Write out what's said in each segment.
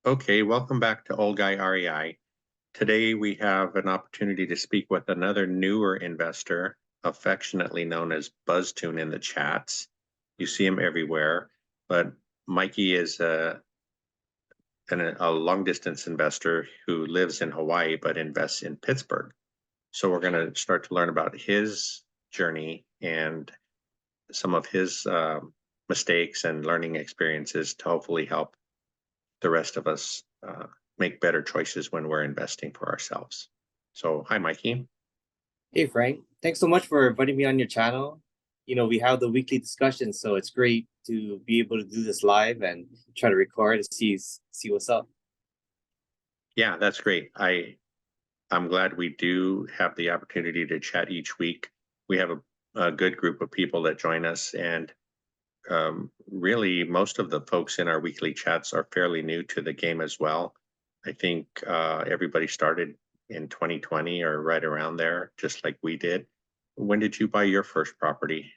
Okay, welcome back to Old Guy REI. Today we have an opportunity to speak with another newer investor, affectionately known as BuzzTune in the chats. You see him everywhere, but Myki is a long distance investor who lives in Hawaii but invests in Pittsburgh. So we're going to start to learn about his journey and some of his mistakes and learning experiences to hopefully help the rest of us make better choices when we're investing for ourselves. So, hi, Myki. Hey Frank, thanks so much for inviting me on your channel. We have the weekly discussions, so it's great to be able to do this live and try to record and see what's up. Yeah, that's great. I'm glad we do have the opportunity to chat each week. We have a good group of people that join us, and really most of the folks in our weekly chats are fairly new to the game as well. I think everybody started in 2020 or right around there, just like we did. When did you buy your first property?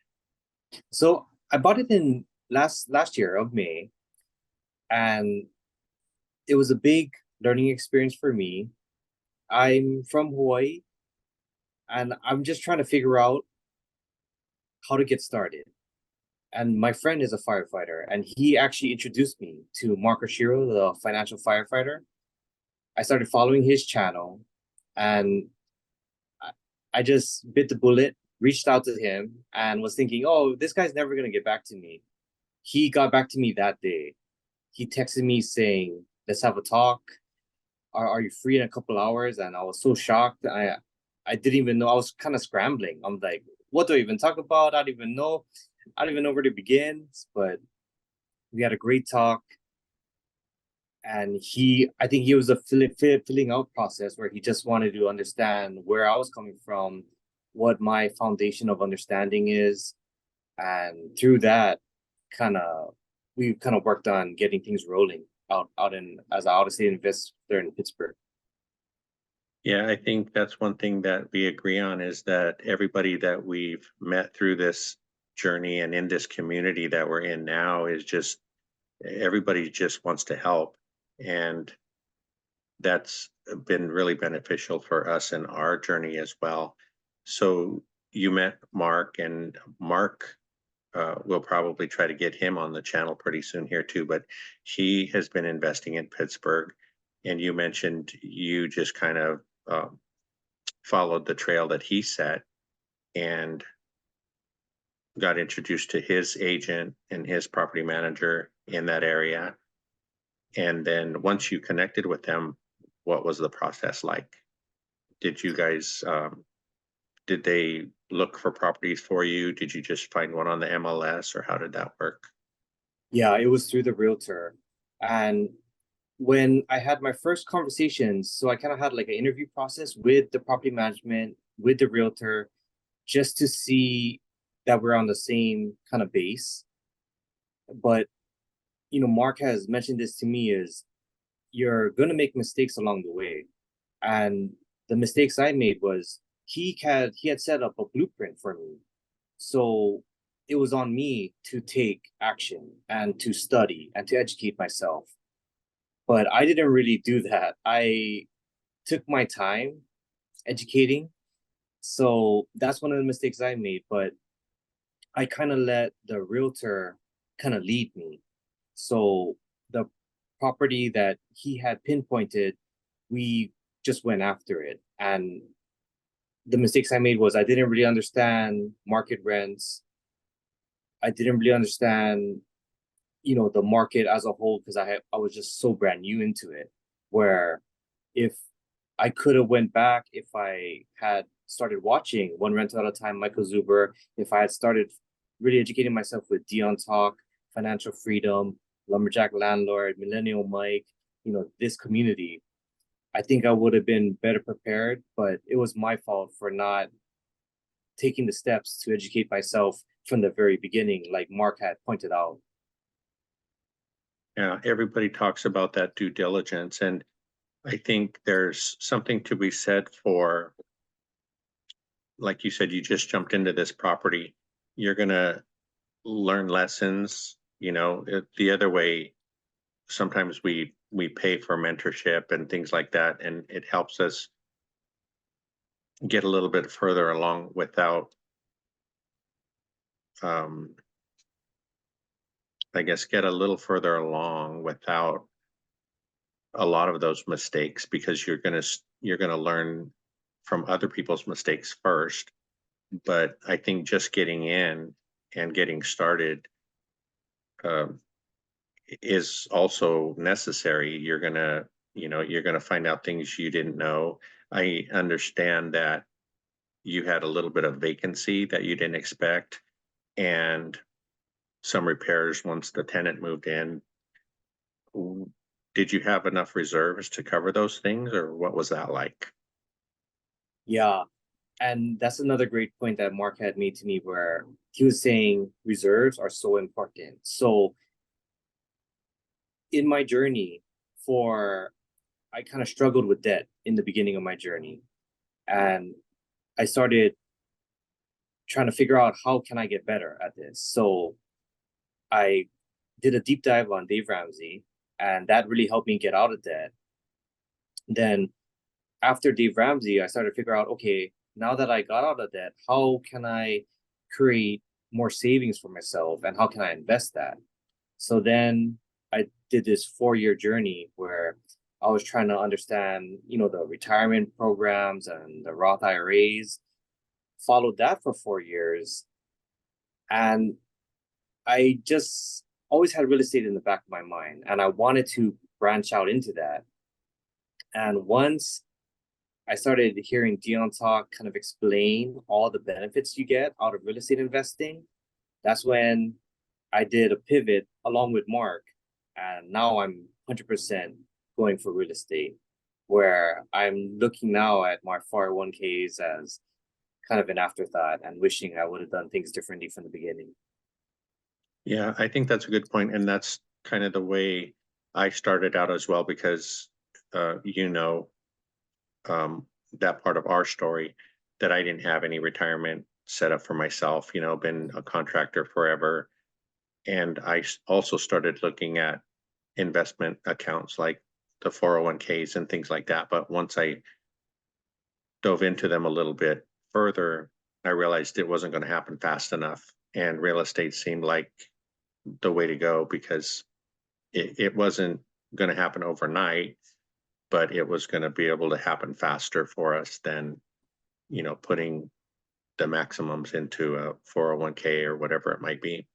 So I bought it in last year of May, and it was a big learning experience for me. I'm from Hawaii, and I'm just trying to figure out how to get started. And my friend is a firefighter, and he actually introduced me to Mark Oshiro, the financial firefighter. I started following his channel, and I just bit the bullet, reached out to him, and was thinking, oh, this guy's never going to get back to me. He got back to me that day. He texted me saying, let's have a talk. Are you free in a couple hours? And I was so shocked. I didn't even know. I was kind of scrambling. I'm like, what do I even talk about? I don't even know. I don't even know where to begin. But we had a great talk. And I think he was a filling out process where he just wanted to understand where I was coming from, what my foundation of understanding is, and through that, kind of we kind of worked on getting things rolling out in as an out of state investor in Pittsburgh. Yeah, I think that's one thing that we agree on is that everybody that we've met through this journey and in this community that we're in now is just everybody just wants to help. And that's been really beneficial for us in our journey as well. So you met Mark, and Mark, we'll probably try to get him on the channel pretty soon here too, but he has been investing in Pittsburgh. And you mentioned you just kind of followed the trail that he set and got introduced to his agent and his property manager in that area. And then once you connected with them, what was the process like? Did you guys, did they look for properties for you? Did you just find one on the MLS, or how did that work? Yeah, it was through the realtor. And when I had my first conversations, so I kind of had like an interview process with the property management, with the realtor, just to see that we're on the same kind of base. But Mark has mentioned this to me is you're gonna make mistakes along the way. And the mistakes I made was he had set up a blueprint for me. So it was on me to take action and to study and to educate myself. But I didn't really do that. I took my time educating. So that's one of the mistakes I made. But I kind of let the realtor kind of lead me. So the property that he had pinpointed, we just went after it. And the mistakes I made was I didn't really understand market rents. I didn't really understand, the market as a whole because I was just so brand new into it. Where if I could have went back, if I had started watching One Rental at a Time, Michael Zuber, if I had started really educating myself with Dion Talk, Financial Freedom, Lumberjack Landlord, Millennial Mike, this community, I think I would have been better prepared, but it was my fault for not taking the steps to educate myself from the very beginning, like Mark had pointed out. Yeah, everybody talks about that due diligence. And I think there's something to be said for, like you said, you just jumped into this property. You're going to learn lessons. The other way, sometimes we we pay for mentorship and things like that, and it helps us get a little bit further along without, um, I guess, get a little further along without a lot of those mistakes, because you're gonna learn from other people's mistakes first. But I think just getting in and getting started, um, is also necessary. You're gonna find out things you didn't know. I understand that you had a little bit of vacancy that you didn't expect, and some repairs once the tenant moved in. W- Did you have enough reserves to cover those things, or what was that like? Yeah. And that's another great point that Mark had made to me where he was saying reserves are so important. So in my journey for I kind of struggled with debt in the beginning of my journey. And I started trying to figure out how can I get better at this. So I did a deep dive on Dave Ramsey, and that really helped me get out of debt. Then after Dave Ramsey, I started to figure out, okay, now that I got out of debt, how can I create more savings for myself and how can I invest that? So then I did this 4 year journey where I was trying to understand, the retirement programs and the Roth IRAs, followed that for 4 years. And I just always had real estate in the back of my mind and I wanted to branch out into that. And once I started hearing Dion talk kind of explain all the benefits you get out of real estate investing, that's when I did a pivot along with Mark. And now I'm 100% going for real estate, where I'm looking now at my 401ks as kind of an afterthought and wishing I would have done things differently from the beginning. Yeah, I think that's a good point, and that's kind of the way I started out as well, because uh, you know, that part of our story, that I didn't have any retirement set up for myself. Been a contractor forever, and also started looking at investment accounts like the 401ks and things like that. But once I dove into them a little bit further, I realized it wasn't going to happen fast enough, and real estate seemed like the way to go, because it wasn't going to happen overnight, but it was going to be able to happen faster for us than, putting the maximums into a 401k or whatever it might be.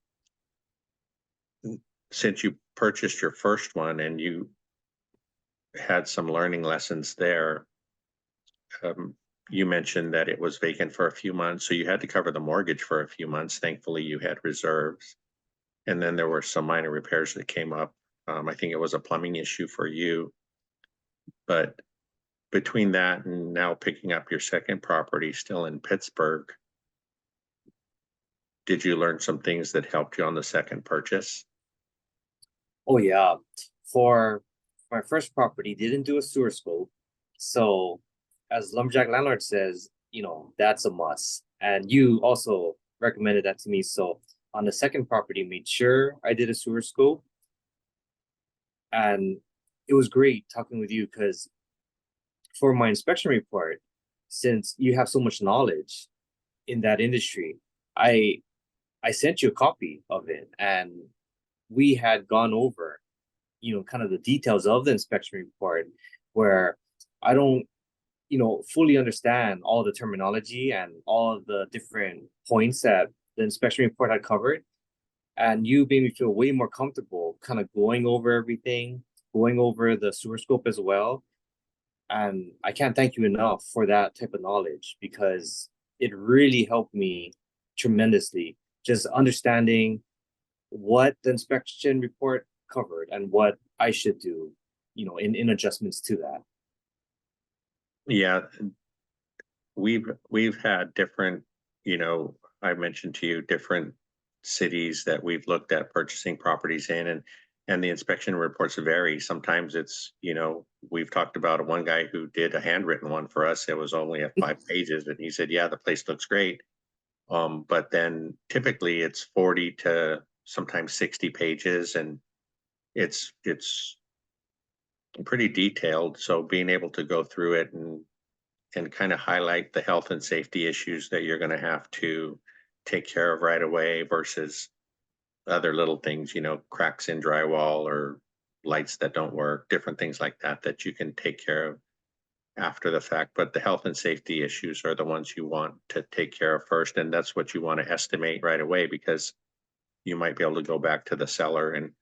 Since you purchased your first one and you had some learning lessons there, um, you mentioned that it was vacant for a few months, so you had to cover the mortgage for a few months. Thankfully, you had reserves. And then there were some minor repairs that came up. I think it was a plumbing issue for you. But between that and now picking up your second property still in Pittsburgh, did you learn some things that helped you on the second purchase? Oh yeah. For my first property, didn't do a sewer scope. So as Lumberjack Landlord says, that's a must. And you also recommended that to me. So on the second property, made sure I did a sewer scope. And it was great talking with you because for my inspection report, since you have so much knowledge in that industry, I I sent you a copy of it and we had gone over, kind of the details of the inspection report where I don't, fully understand all the terminology and all of the different points that the inspection report had covered. And you made me feel way more comfortable kind of going over everything, going over the sewer scope as well. And I can't thank you enough for that type of knowledge because it really helped me tremendously. Just understanding what the inspection report covered and what I should do, in adjustments to that. Yeah, we've had different, I mentioned to you different cities that we've looked at purchasing properties in, and the inspection reports vary. Sometimes it's, we've talked about one guy who did a handwritten one for us. It was only at 5 pages, and he said, "Yeah, the place looks great." But then typically it's 40 to sometimes 60 pages, and it's pretty detailed. So being able to go through it and kind of highlight the health and safety issues that you're going to have to take care of right away versus other little things, cracks in drywall or lights that don't work, different things like that that you can take care of after the fact. But the health and safety issues are the ones you want to take care of first. And that's what you want to estimate right away, because you might be able to go back to the seller and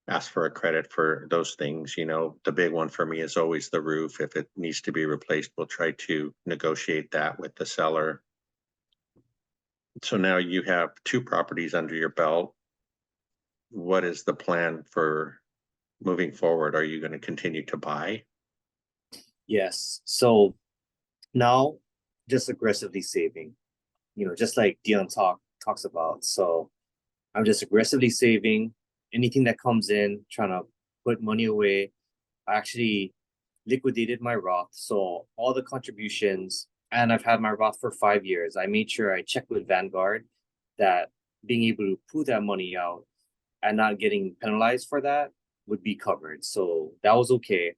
ask for a credit for those things. The big one for me is always the roof. If it needs to be replaced, we'll try to negotiate that with the seller. So now you have two properties under your belt. What is the plan for moving forward? Are you going to continue to buy? Yes. So now just aggressively saving, just like Dion talks about. So I'm just aggressively saving anything that comes in, trying to put money away. I actually liquidated my Roth. So all the contributions, and I've had my Roth for 5 years. I made sure I checked with Vanguard that being able to pull that money out and not getting penalized for that would be covered. So that was okay.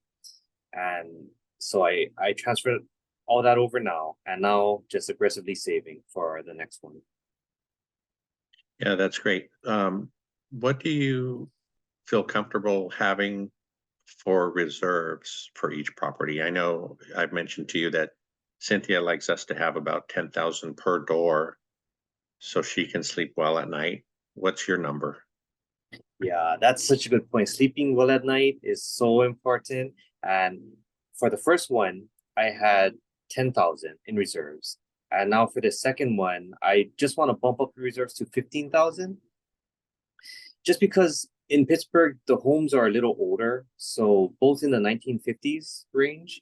And so I transferred all that over now, and now just aggressively saving for the next one. Yeah, that's great. What do you feel comfortable having for reserves for each property? I know I've mentioned to you that Cynthia likes us to have about 10,000 per door so she can sleep well at night. What's your number? Yeah, that's such a good point. Sleeping well at night is so important. And for the first one, I had 10,000 in reserves. And now for the second one, I just want to bump up the reserves to 15,000. Just because in Pittsburgh, the homes are a little older. So both in the 1950s range.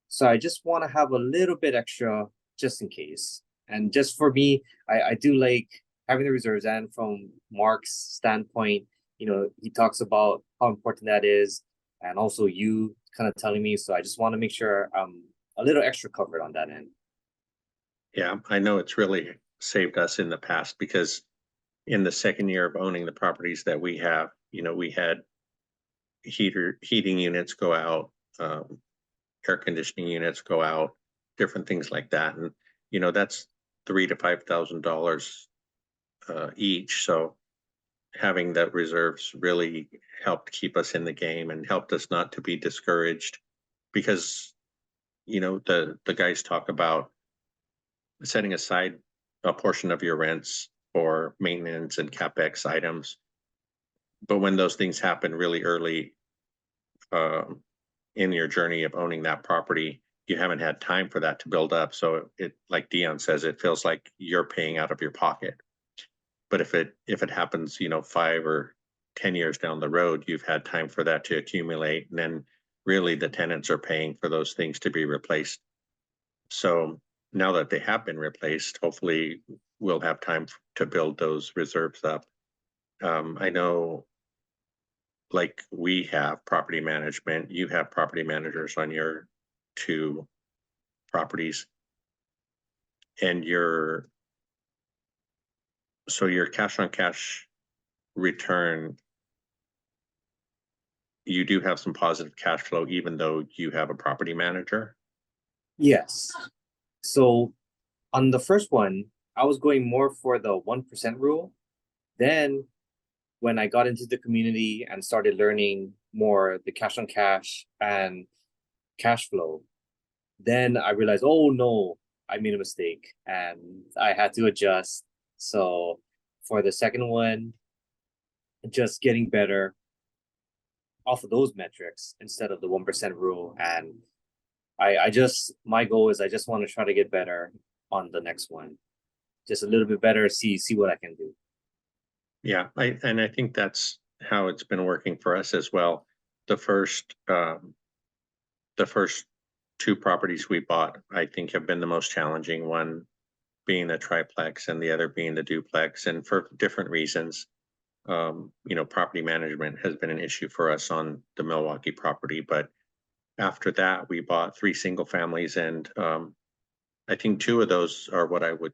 So I just want to have a little bit extra just in case. And just for me, I do like having the reserves. And from Mark's standpoint, he talks about how important that is. And also you kind of telling me. So I just want to make sure I'm a little extra covered on that end. Yeah, I know it's really saved us in the past, because in the second year of owning the properties that we have, we had heating units go out, air conditioning units go out, different things like that. And, that's $3,000 to $5,000 each. So having that reserves really helped keep us in the game and helped us not to be discouraged, because, the guys talk about setting aside a portion of your rents for maintenance and capex items. But when those things happen really early, um, in your journey of owning that property, you haven't had time for that to build up. So like Dion says, it feels like you're paying out of your pocket. But if it happens, 5 or 10 years down the road, you've had time for that to accumulate, and then really the tenants are paying for those things to be replaced. So now that they have been replaced, hopefully we'll have time to build those reserves up. I know, like, we have property management, you have property managers on your two properties, and your cash on cash return, you do have some positive cash flow even though you have a property manager. Yes. So on the first one, I was going more for the 1% rule. Then when I got into the community and started learning more the cash on cash and cash flow, then I realized, oh no, I made a mistake and I had to adjust. So for the second one, just getting better off of those metrics instead of the 1% rule. And my goal is I just want to try to get better on the next one. Just a little bit better, see what I can do. Yeah, I think that's how it's been working for us as well. The first the first two properties we bought, I think, have been the most challenging, one being the triplex and the other being the duplex, and for different reasons. Property management has been an issue for us on the Milwaukee property, but after that, we bought three single families, and I think two of those are what I would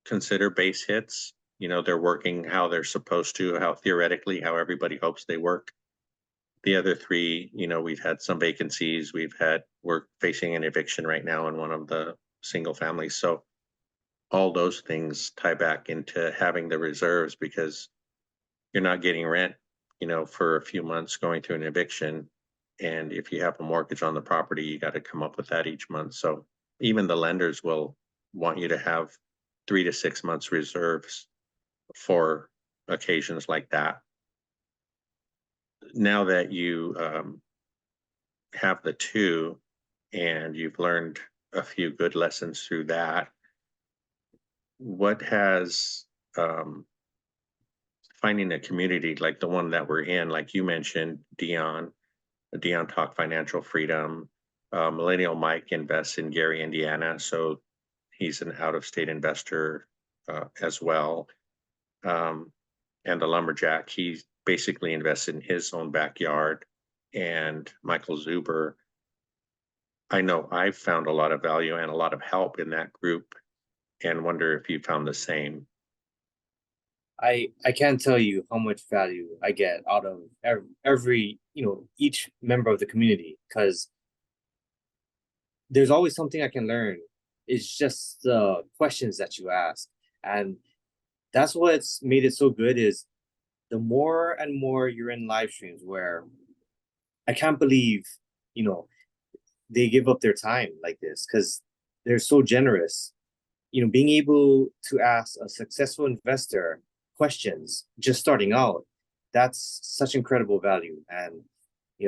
consider base hits. They're working how they're supposed to, how theoretically, how everybody hopes they work. the other three, we've had some vacancies. We're facing an eviction right now in one of the single families. So all those things tie back into having the reserves because you're not getting rent, for a few months going through an eviction. And if you have a mortgage on the property, you got to come up with that each month. So even the lenders will want you to have 3 to 6 months reserves for occasions like that. Now that you have the two and you've learned a few good lessons through that, what has finding a community like the one that we're in, like you mentioned, Dion Talk Financial Freedom, Millennial Mike invests in Gary, Indiana, so he's an out-of-state investor as well. And the Lumberjack, he basically invests in his own backyard. And Michael Zuber, I know I've found a lot of value and a lot of help in that group, and wonder if you found the same. I can't tell you how much value I get out of every each member of the community, because there's always something I can learn. It's just the questions that you ask, and that's what's made it so good. Is the more and more you're in live streams where I can't believe you know they give up their time like this, because they're so generous. Being able to ask a successful investor questions just starting out, that's such incredible value. And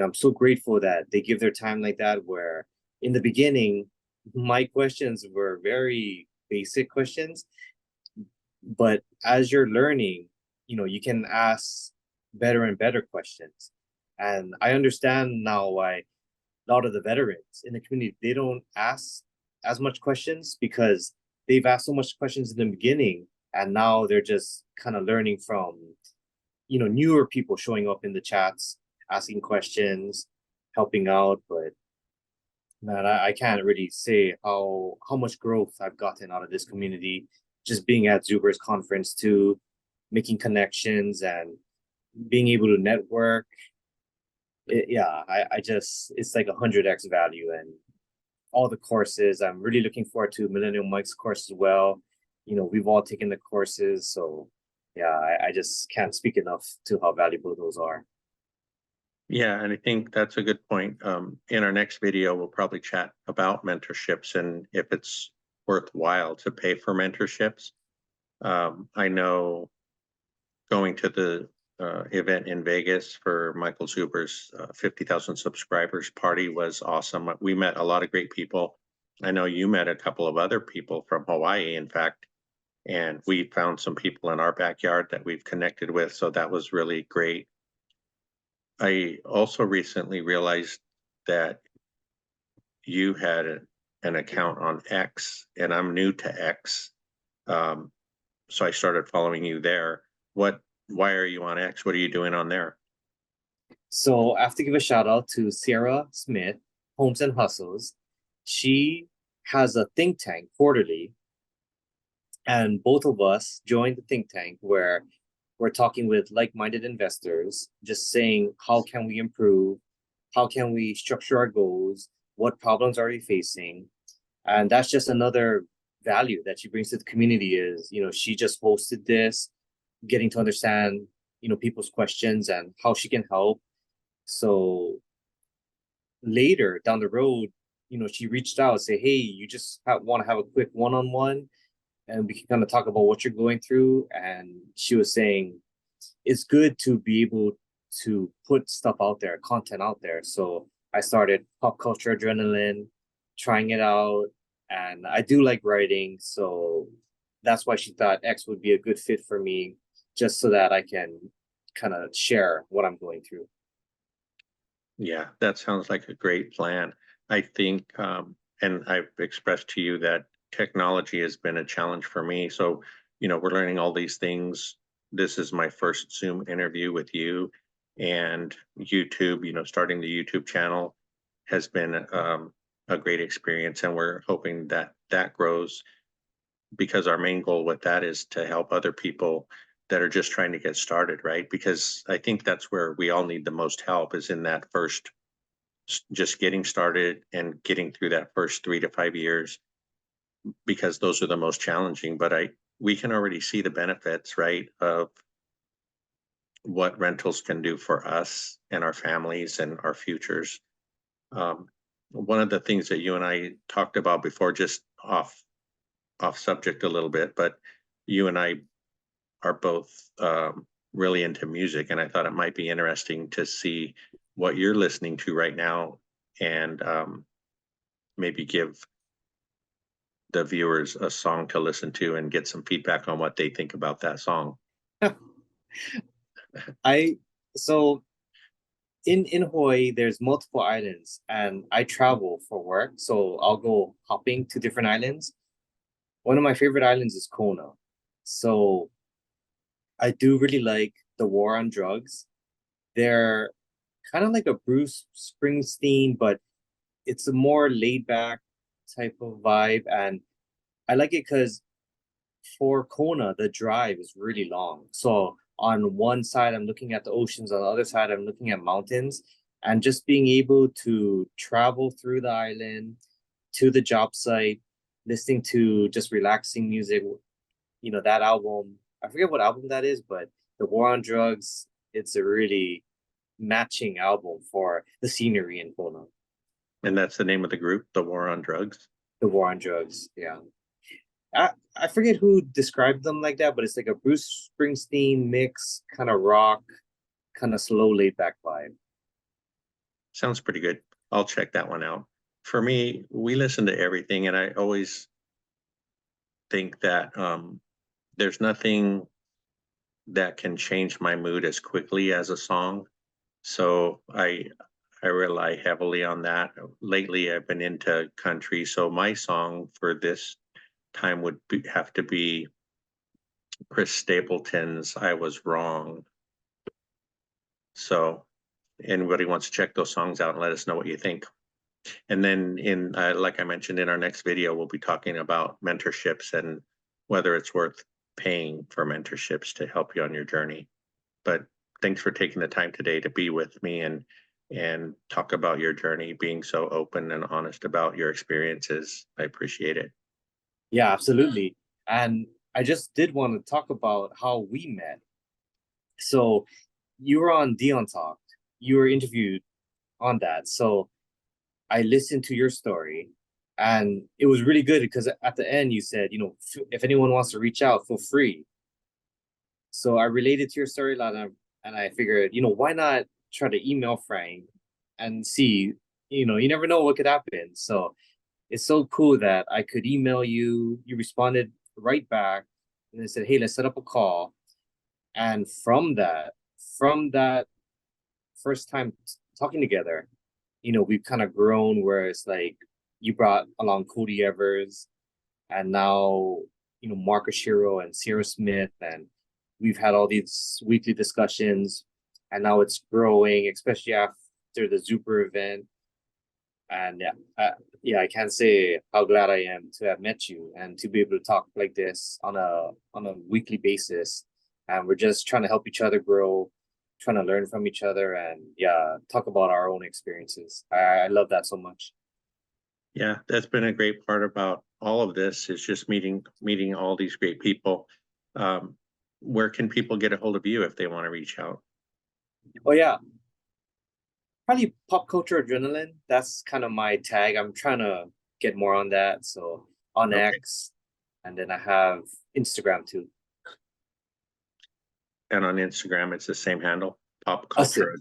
I'm so grateful that they give their time like that, where in the beginning my questions were very basic questions, but as you're learning, you can ask better and better questions. And I understand now why a lot of the veterans in the community, they don't ask as much questions, because they've asked so much questions in the beginning, and now they're just kind of learning from newer people showing up in the chats, asking questions, helping out. But man, I can't really say how much growth I've gotten out of this community, just being at Zuber's conference too, making connections and being able to network. Yeah, I just, it's like 100x value. And all the courses, I'm really looking forward to Millennial Mike's course as well. We've all taken the courses, so yeah, I just can't speak enough to how valuable those are. Yeah, and I think that's a good point. In our next video, we'll probably chat about mentorships and if it's worthwhile to pay for mentorships. I know going to the event in Vegas for Michael Zuber's 50,000 subscribers party was awesome. We met a lot of great people. I know you met a couple of other people from Hawaii, in fact, and we found some people in our backyard that we've connected with. So that was really great. I also recently realized that you had an account on X, and I'm new to X. So I started following you there. Why are you on X? What are you doing on there? So I have to give a shout out to Sarah Smith, Homes and Hustles. She has a think tank quarterly, and both of us joined the think tank where we're talking with like-minded investors, just saying how can we improve, how can we structure our goals, what problems are we facing. And that's just another value that she brings to the community. Is she just hosted this, getting to understand people's questions and how she can help. So later down the road, she reached out and say, hey, you just want to have a quick one-on-one, and we can kind of talk about what you're going through. And she was saying it's good to be able to put stuff out there, content out there. So I started Pop Culture Adrenaline, trying it out, and I do like writing. So that's why she thought X would be a good fit for me, just so that I can kind of share what I'm going through. Yeah, that sounds like a great plan. I think, and I've expressed to you that technology has been a challenge for me. So, we're learning all these things. This is my first Zoom interview with you, and YouTube, starting the YouTube channel has been a great experience. And we're hoping that that grows, because our main goal with that is to help other people that are just trying to get started, right? Because I think that's where we all need the most help is in that first, just getting started and getting through that first 3 to 5 years, because those are the most challenging. But we can already see the benefits, right, of what rentals can do for us and our families and our futures. Um, One of the things that you and I talked about before, just off subject a little bit, but you and I are both really into music, and I thought it might be interesting to see what you're listening to right now, and maybe give the viewers a song to listen to and get some feedback on what they think about that song. I so in Hawaii, there's multiple islands, and I travel for work, so I'll go hopping to different islands. One of my favorite islands is Kona, so I do really like the War on Drugs. They're kind of like a Bruce Springsteen, but it's a more laid back type of vibe, and I like it because for Kona, the drive is really long. So on one side, I'm looking at the oceans, on the other side, I'm looking at mountains. And just being able to travel through the island to the job site, listening to just relaxing music, that album, I forget what album that is, but The War on Drugs, it's a really matching album for the scenery in Kona. And that's the name of the group, The War on Drugs. The War on Drugs, yeah. I forget who described them like that, but it's like a Bruce Springsteen mix, kind of rock, kind of slow, laid back vibe. Sounds pretty good. I'll check that one out. For me, we listen to everything, and I always think that there's nothing that can change my mood as quickly as a song. So I rely heavily on that. Lately, I've been into country, so my song for this time would have to be Chris Stapleton's "I Was Wrong." So anybody wants to check those songs out and let us know what you think. And then like I mentioned in our next video, we'll be talking about mentorships and whether it's worth paying for mentorships to help you on your journey. But thanks for taking the time today to be with me and talk about your journey, being so open and honest about your experiences. I appreciate it. Yeah, absolutely. And I just did want to talk about how we met. So you were on Dion Talk. You were interviewed on that. So I listened to your story, and it was really good because at the end you said, if anyone wants to reach out, feel free. So I related to your story a lot, and I figured, why not try to email Frank and see, you never know what could happen. So it's so cool that I could email you. You responded right back, and then said, "Hey, let's set up a call." And from that first time talking together, we've kind of grown where it's like you brought along Cody Evers, and now Marcus Shiro and Sierra Smith, and we've had all these weekly discussions, and now it's growing, especially after the Zuper event. And yeah, I can't say how glad I am to have met you and to be able to talk like this on a weekly basis. And we're just trying to help each other grow, trying to learn from each other, and yeah, talk about our own experiences. I love that so much. Yeah, that's been a great part about all of this is just meeting all these great people. Um, where can people get a hold of you if they want to reach out? Oh yeah, probably pop culture adrenaline. That's kind of my tag. I'm trying to get more on that. So on Okay. X, and then I have Instagram too. And on Instagram, it's the same handle, Pop Same. Culture.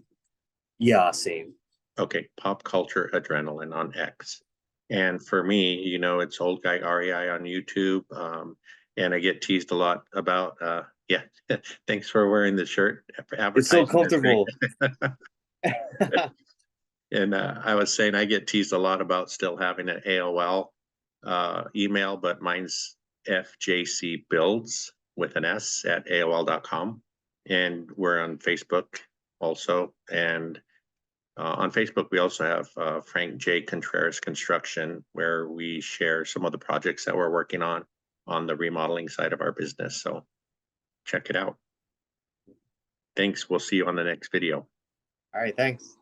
Yeah, same. Okay, Pop Culture Adrenaline on X. And for me, it's Old Guy REI on YouTube. And I get teased a lot about, yeah, thanks for wearing the shirt. It's so Advertising is great. comfortable. And I was saying I get teased a lot about still having an AOL email, but mine's fjcbuilds with an S at AOL.com. And we're on Facebook also. And on Facebook, we also have Frank J. Contreras Construction, where we share some of the projects that we're working on the remodeling side of our business. So check it out. Thanks. We'll see you on the next video. All right, thanks.